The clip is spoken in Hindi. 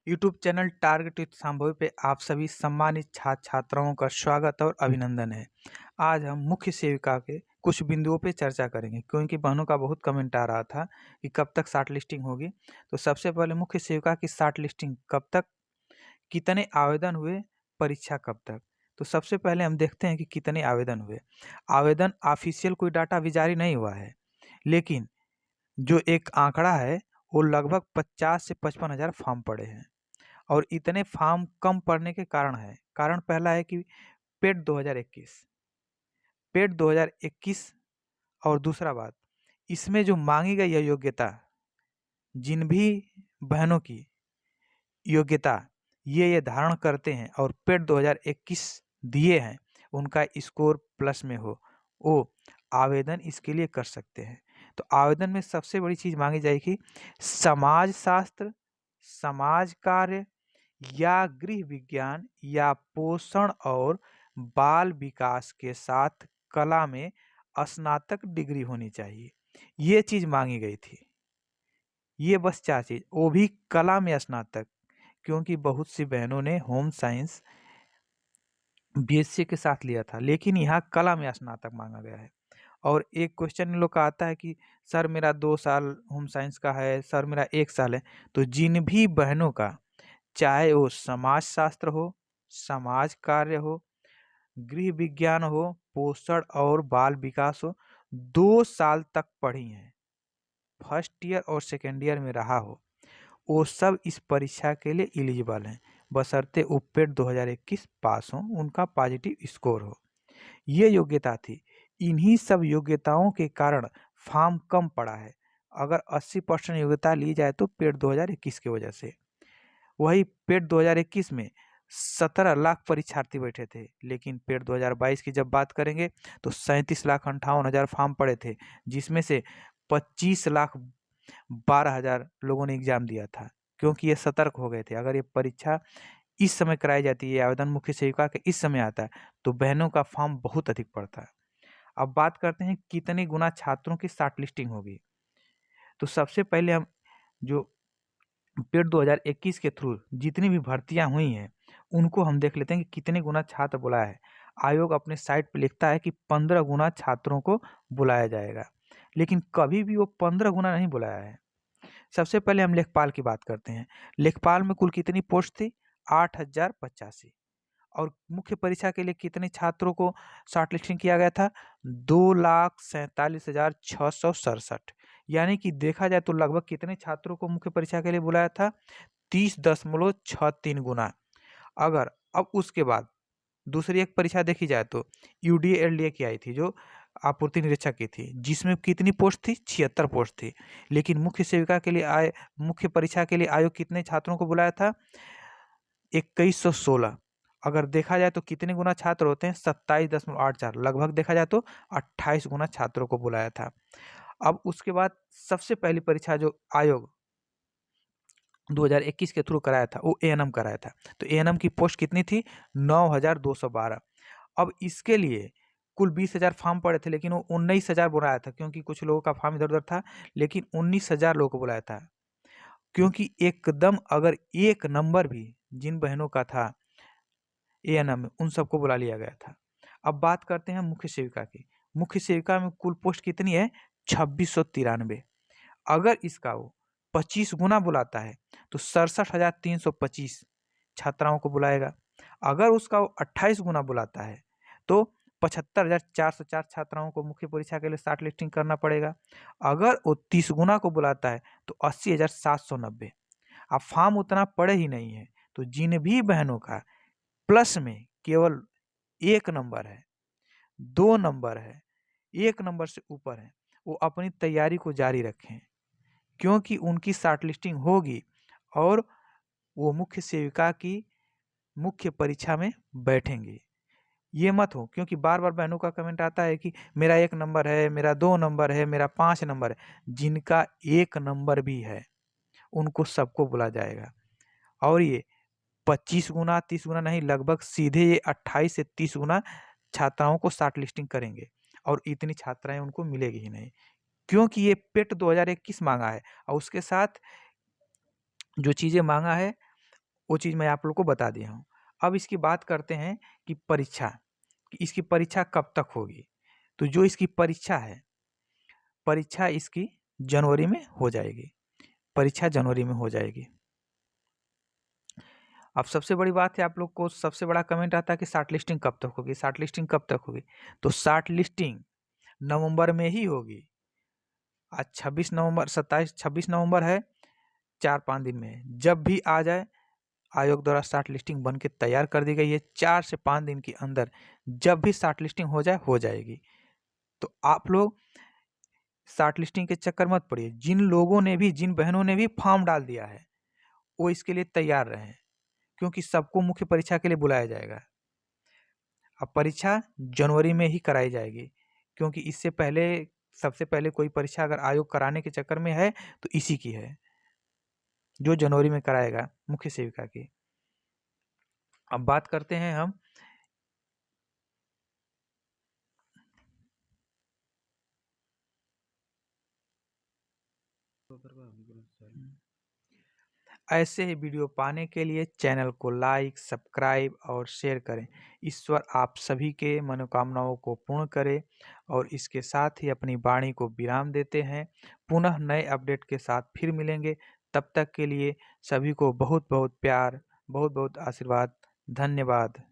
YouTube channel target with Shambhavi पे आप सभी सम्मानित छात्र छात्राओं का स्वागत और अभिनंदन है। आज हम मुख्य सेविका के कुछ बिंदुओं पे चर्चा करेंगे क्योंकि बहनों का बहुत कमेंट आ रहा था कि कब तक शार्ट लिस्टिंग होगी। तो सबसे पहले मुख्य सेविका की शार्ट लिस्टिंग कब तक, कितने आवेदन हुए, परीक्षा कब तक। तो सबसे पहले हम देखते हैं कि कितने आवेदन हुए। आवेदन ऑफिशियल कोई डाटा अभी जारी नहीं हुआ है, लेकिन जो एक आंकड़ा है वो लगभग 50 से 55 हज़ार फॉर्म पड़े हैं। और इतने फॉर्म कम पड़ने के कारण है। कारण पहला है कि पेट 2021 और दूसरा बात, इसमें जो मांगी गई है योग्यता, जिन भी बहनों की योग्यता ये धारण करते हैं और पेट 2021 दिए हैं, उनका स्कोर प्लस में हो, वो आवेदन इसके लिए कर सकते हैं। तो आवेदन में सबसे बड़ी चीज़ मांगी जाएगी समाज शास्त्र, समाज कार्य या गृह विज्ञान या पोषण और बाल विकास के साथ कला में स्नातक डिग्री होनी चाहिए। ये चीज़ मांगी गई थी। ये बस 4 चीज़, वो भी कला में स्नातक, क्योंकि बहुत सी बहनों ने होम साइंस बीएससी के साथ लिया था, लेकिन यहाँ कला में स्नातक मांगा गया है। और एक क्वेश्चन इन लोग का आता है कि सर मेरा 2 साल होम साइंस का है, सर मेरा 1 साल है। तो जिन भी बहनों का, चाहे वो समाज शास्त्र हो, समाज कार्य हो, गृह विज्ञान हो, पोषण और बाल विकास हो, 2 साल तक पढ़ी हैं, फर्स्ट ईयर और सेकेंड ईयर में रहा हो, वो सब इस परीक्षा के लिए एलिजिबल हैं, बशर्ते वो पेट 2021 पास हो, उनका पॉजिटिव स्कोर हो। ये योग्यता थी। इन्हीं सब योग्यताओं के कारण फॉर्म कम पड़ा है। अगर 80% योग्यता ली जाए तो पेट 2021 की वजह से। वही पेट 2021 में 17 लाख परीक्षार्थी बैठे थे, लेकिन पेट 2022 की जब बात करेंगे तो 37,58,000 फॉर्म पड़े थे, जिसमें से 25,12,000 लोगों ने एग्जाम दिया था, क्योंकि ये सतर्क हो गए थे। अगर ये परीक्षा इस समय कराई जाती है, आवेदन मुख्य सेविका के इस समय आता है, तो बहनों का फॉर्म बहुत अधिक पड़ता है। अब बात करते हैं कितने गुना छात्रों की शॉर्ट लिस्टिंग होगी। तो सबसे पहले हम जो पेट 2021 के थ्रू जितनी भी भर्तियां हुई हैं, उनको हम देख लेते हैं कि कितने गुना छात्र बुलाया है। आयोग अपने साइट पे लिखता है कि 15 गुना छात्रों को बुलाया जाएगा, लेकिन कभी भी वो 15 गुना नहीं बुलाया है। सबसे पहले हम लेखपाल की बात करते हैं। लेखपाल में कुल कितनी पोस्ट थी? 8,085। और मुख्य परीक्षा के लिए कितने छात्रों को शॉर्ट लिस्टिंग किया गया था? 2,47,667। यानी कि देखा जाए तो लगभग कितने छात्रों को मुख्य परीक्षा के लिए बुलाया था? 30.63 गुना। अगर अब उसके बाद दूसरी एक परीक्षा देखी जाए तो यूडीए एलडीए की आई थी, जो आपूर्ति निरीक्षक की थी, जिसमें कितनी पोस्ट थी? 76 पोस्ट थी। लेकिन मुख्य सेविका के लिए मुख्य परीक्षा के लिए आयोग कितने छात्रों को बुलाया था? 2116। अगर देखा जाए तो कितने गुना छात्र होते हैं? 27.84। लगभग देखा जाए तो 28 गुना छात्रों को बुलाया था। अब उसके बाद सबसे पहली परीक्षा जो आयोग 2021 के थ्रू कराया था, वो एएनएम कराया था। तो एएनएम की पोस्ट कितनी थी? 9,212। अब इसके लिए कुल 20,000 फॉर्म पड़े थे, लेकिन वो 19,000 बुलाया था, क्योंकि कुछ लोगों का फॉर्म इधर उधर था, लेकिन 19,000 लोगों को बुलाया था। क्योंकि एकदम अगर एक नंबर भी जिन बहनों का था एएनएम में, उन सबको बुला लिया गया था। अब बात करते हैं मुख्य सेविका की। मुख्य सेविका में कुल पोस्ट कितनी है? 2693। अगर इसका वो 25 गुना बुलाता है तो 67,325 छात्राओं को बुलाएगा। अगर उसका वो 28 गुना बुलाता है तो 75,404 छात्राओं को मुख्य परीक्षा के लिए शॉर्ट लिस्टिंग करना पड़ेगा। अगर वो 30 गुना को बुलाता है तो 80,790। अब फॉर्म उतना पड़े ही नहीं है, तो जिन भी बहनों का प्लस में केवल 1 नंबर है, 2 नंबर है, 1 नंबर से ऊपर है, वो अपनी तैयारी को जारी रखें, क्योंकि उनकी शॉर्ट लिस्टिंग होगी और वो मुख्य सेविका की मुख्य परीक्षा में बैठेंगे। ये मत हो, क्योंकि बार-बार बहनों का कमेंट आता है कि मेरा 1 नंबर है, मेरा 2 नंबर है, मेरा 5 नंबर है। जिनका 1 नंबर भी है, उनको सबको बुला जाएगा। और ये 25 गुना 30 गुना नहीं, लगभग सीधे ये 28 से 30 गुना छात्राओं को शॉर्ट लिस्टिंग करेंगे, और इतनी छात्राएं उनको मिलेगी ही नहीं, क्योंकि ये पेट 2021 मांगा है और उसके साथ जो चीज़ें मांगा है वो चीज़ मैं आप लोग को बता दिया हूँ। अब इसकी बात करते हैं कि परीक्षा, कि इसकी परीक्षा कब तक होगी। तो जो इसकी परीक्षा है, परीक्षा इसकी जनवरी में हो जाएगी, परीक्षा जनवरी में हो जाएगी। अब सबसे बड़ी बात है, आप लोग को सबसे बड़ा कमेंट आता है कि शार्ट लिस्टिंग कब तक होगी, शार्ट लिस्टिंग कब तक होगी। तो शार्ट लिस्टिंग नवंबर में ही होगी। आज 26 नवंबर, 26 नवंबर है, 4-5 दिन में जब भी आ जाए, आयोग द्वारा शार्ट लिस्टिंग बन के तैयार कर दी गई है। 4 से 5 दिन के अंदर जब भी शार्ट लिस्टिंग हो जाए, हो जाएगी। तो आप लोग शार्ट लिस्टिंग के चक्कर मत पड़िए। जिन लोगों ने भी, जिन बहनों ने भी फॉर्म डाल दिया है, वो इसके लिए तैयार रहें, क्योंकि सबको मुख्य परीक्षा के लिए बुलाया जाएगा। अब परीक्षा जनवरी में ही कराई जाएगी, क्योंकि इससे पहले, सबसे पहले कोई परीक्षा अगर आयोग कराने के चक्कर में है तो इसी की है, जो जनवरी में कराएगा, मुख्य सेविका की। अब बात करते हैं हम ऐसे ही वीडियो पाने के लिए चैनल को लाइक, सब्सक्राइब और शेयर करें। ईश्वर आप सभी के मनोकामनाओं को पूर्ण करे, और इसके साथ ही अपनी वाणी को विराम देते हैं। पुनः नए अपडेट के साथ फिर मिलेंगे। तब तक के लिए सभी को बहुत बहुत प्यार, बहुत बहुत आशीर्वाद। धन्यवाद।